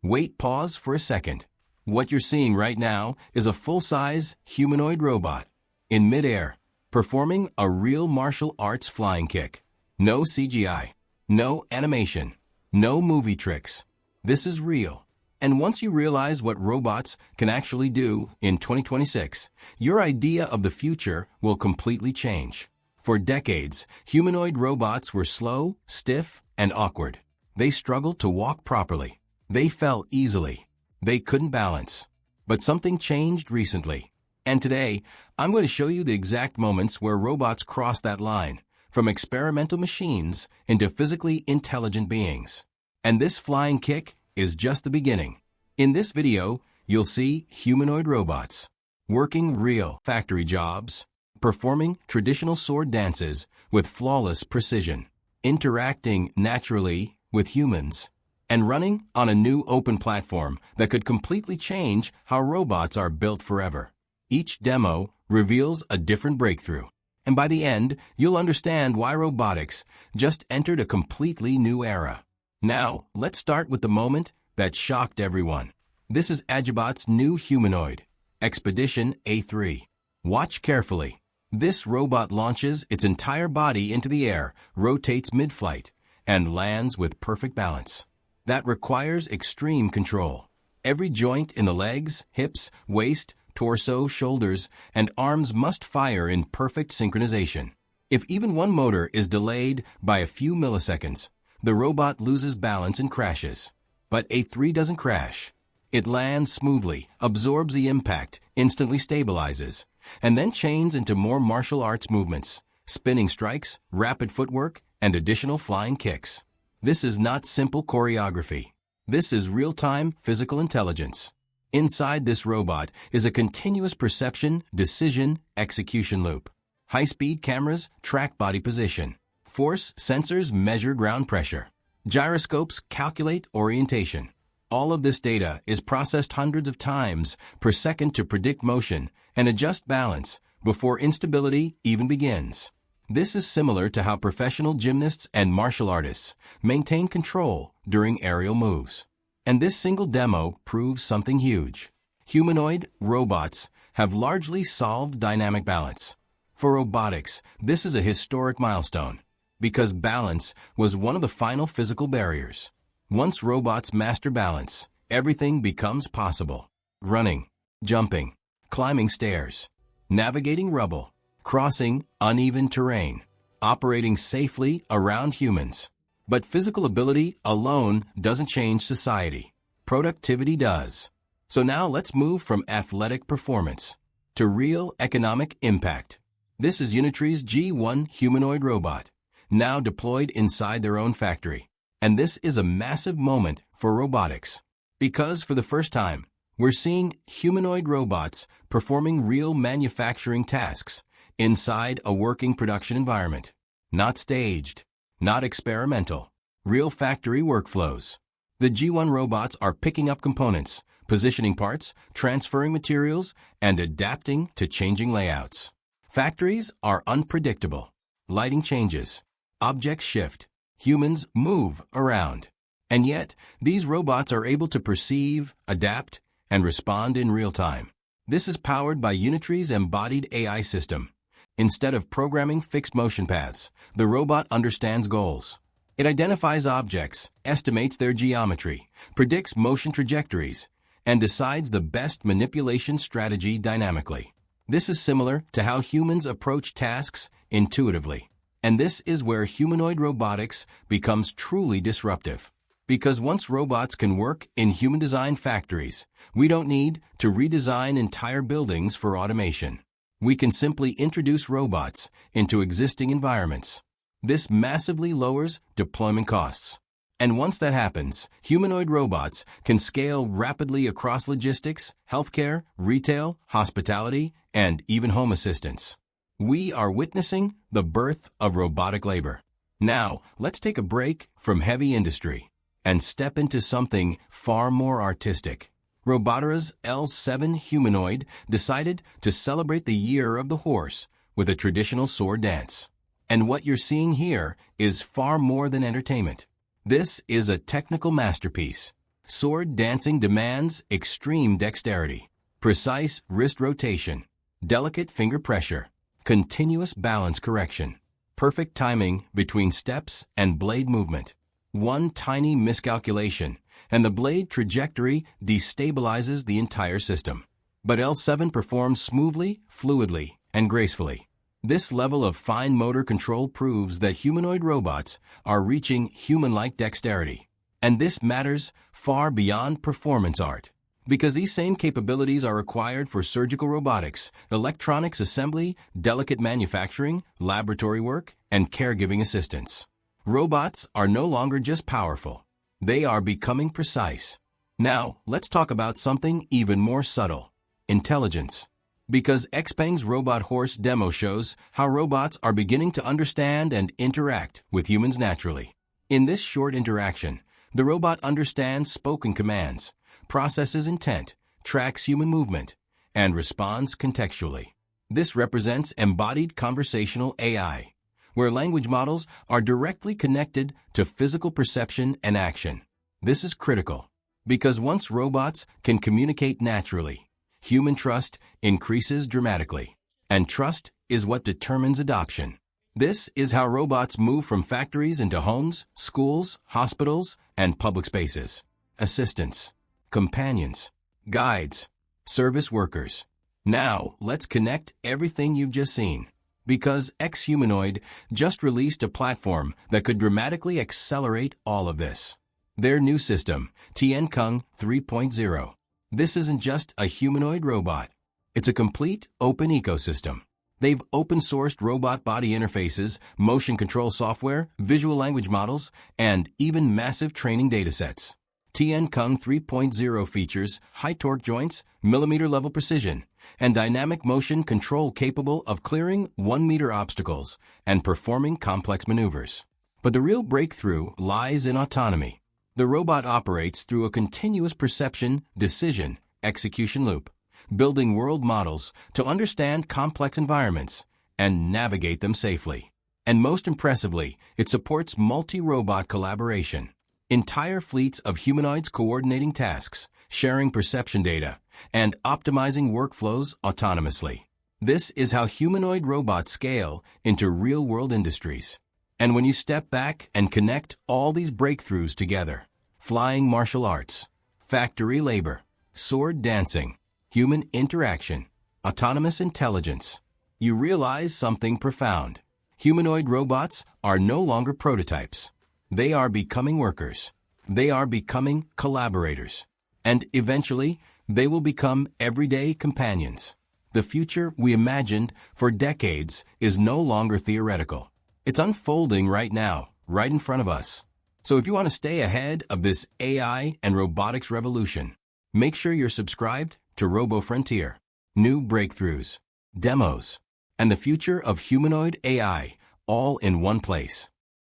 Wait, pause for a second. What you're seeing right now is a full-size humanoid robot in midair, performing a real martial arts flying kick. No CGI, no animation, no movie tricks. This is real. And once you realize what robots can actually do in 2026, your idea of the future will completely change. For decades, humanoid robots were slow, stiff, and awkward. They struggled to walk properly. They fell easily. They couldn't balance. But something changed recently. And today, I'm going to show you the exact moments where robots cross that line, from experimental machines into physically intelligent beings. And this flying kick is just the beginning. In this video, you'll see humanoid robots working real factory jobs, performing traditional sword dances with flawless precision, interacting naturally with humans, and running on a new open platform that could completely change how robots are built forever. Each demo reveals a different breakthrough, and by the end, you'll understand why robotics just entered a completely new era. Now, let's start with the moment that shocked everyone. This is AGIBOT's new humanoid, Expedition A3. Watch carefully. This robot launches its entire body into the air, rotates mid-flight, and lands with perfect balance. That requires extreme control. Every joint in the legs, hips, waist, torso, shoulders, and arms must fire in perfect synchronization. If even one motor is delayed by a few milliseconds, the robot loses balance and crashes. But A3 doesn't crash. It lands smoothly, absorbs the impact, instantly stabilizes, and then chains into more martial arts movements, spinning strikes, rapid footwork, and additional flying kicks. This is not simple choreography. This is real-time physical intelligence. Inside this robot is a continuous perception, decision, execution loop. High-speed cameras track body position. Force sensors measure ground pressure. Gyroscopes calculate orientation. All of this data is processed hundreds of times per second to predict motion and adjust balance before instability even begins. This is similar to how professional gymnasts and martial artists maintain control during aerial moves. And this single demo proves something huge. Humanoid robots have largely solved dynamic balance. For robotics, this is a historic milestone, because balance was one of the final physical barriers. Once robots master balance, everything becomes possible. Running, jumping, climbing stairs, navigating rubble, crossing uneven terrain, operating safely around humans. But physical ability alone doesn't change society. Productivity does. So now let's move from athletic performance to real economic impact. This is Unitree's G1 humanoid robot, now deployed inside their own factory. And this is a massive moment for robotics, because for the first time, we're seeing humanoid robots performing real manufacturing tasks inside a working production environment. Not staged, not experimental, real factory workflows. The G1 robots are picking up components, positioning parts, transferring materials, and adapting to changing layouts. Factories are unpredictable. Lighting changes, objects shift, humans move around. And yet, these robots are able to perceive, adapt, and respond in real time. This is powered by Unitree's embodied AI system. Instead of programming fixed motion paths, the robot understands goals. It identifies objects, estimates their geometry, predicts motion trajectories, and decides the best manipulation strategy dynamically. This is similar to how humans approach tasks intuitively. And this is where humanoid robotics becomes truly disruptive. Because once robots can work in human-designed factories, we don't need to redesign entire buildings for automation. We can simply introduce robots into existing environments. This massively lowers deployment costs. And once that happens, humanoid robots can scale rapidly across logistics, healthcare, retail, hospitality, and even home assistance. We are witnessing the birth of robotic labor. Now, let's take a break from heavy industry and step into something far more artistic. Robotera's L7 humanoid decided to celebrate the year of the horse with a traditional sword dance. And what you're seeing here is far more than entertainment. This is a technical masterpiece. Sword dancing demands extreme dexterity, precise wrist rotation, delicate finger pressure, continuous balance correction, perfect timing between steps and blade movement. One tiny miscalculation, and the blade trajectory destabilizes the entire system. But L7 performs smoothly, fluidly, and gracefully. This level of fine motor control proves that humanoid robots are reaching human-like dexterity. And this matters far beyond performance art, because these same capabilities are required for surgical robotics, electronics assembly, delicate manufacturing, laboratory work, and caregiving assistance. Robots are no longer just powerful. They are becoming precise. Now, let's talk about something even more subtle: intelligence. Because XPeng's robot horse demo shows how robots are beginning to understand and interact with humans naturally. In this short interaction, the robot understands spoken commands, processes intent, tracks human movement, and responds contextually. This represents embodied conversational AI, where language models are directly connected to physical perception and action. This is critical, because once robots can communicate naturally, human trust increases dramatically, and trust is what determines adoption. This is how robots move from factories into homes, schools, hospitals, and public spaces. Assistants, companions, guides, service workers. Now, let's connect everything you've just seen, because X-Humanoid just released a platform that could dramatically accelerate all of this. Their new system, Tien Kung 3.0. This isn't just a humanoid robot. It's a complete open ecosystem. They've open-sourced robot body interfaces, motion control software, visual language models, and even massive training datasets. Tien Kung 3.0 features high-torque joints, millimeter-level precision, and dynamic motion control capable of clearing 1-meter obstacles and performing complex maneuvers. But the real breakthrough lies in autonomy. The robot operates through a continuous perception, decision, execution loop, building world models to understand complex environments and navigate them safely. And most impressively, it supports multi-robot collaboration. Entire fleets of humanoids coordinating tasks, sharing perception data, and optimizing workflows autonomously. This is how humanoid robots scale into real-world industries. And when you step back and connect all these breakthroughs together, flying martial arts, factory labor, sword dancing, human interaction, autonomous intelligence, you realize something profound. Humanoid robots are no longer prototypes. They are becoming workers. They are becoming collaborators. And eventually, they will become everyday companions. The future we imagined for decades is no longer theoretical. It's unfolding right now, right in front of us. So if you want to stay ahead of this AI and robotics revolution, make sure you're subscribed to Robo Frontier. New breakthroughs, demos, and the future of humanoid AI all in one place.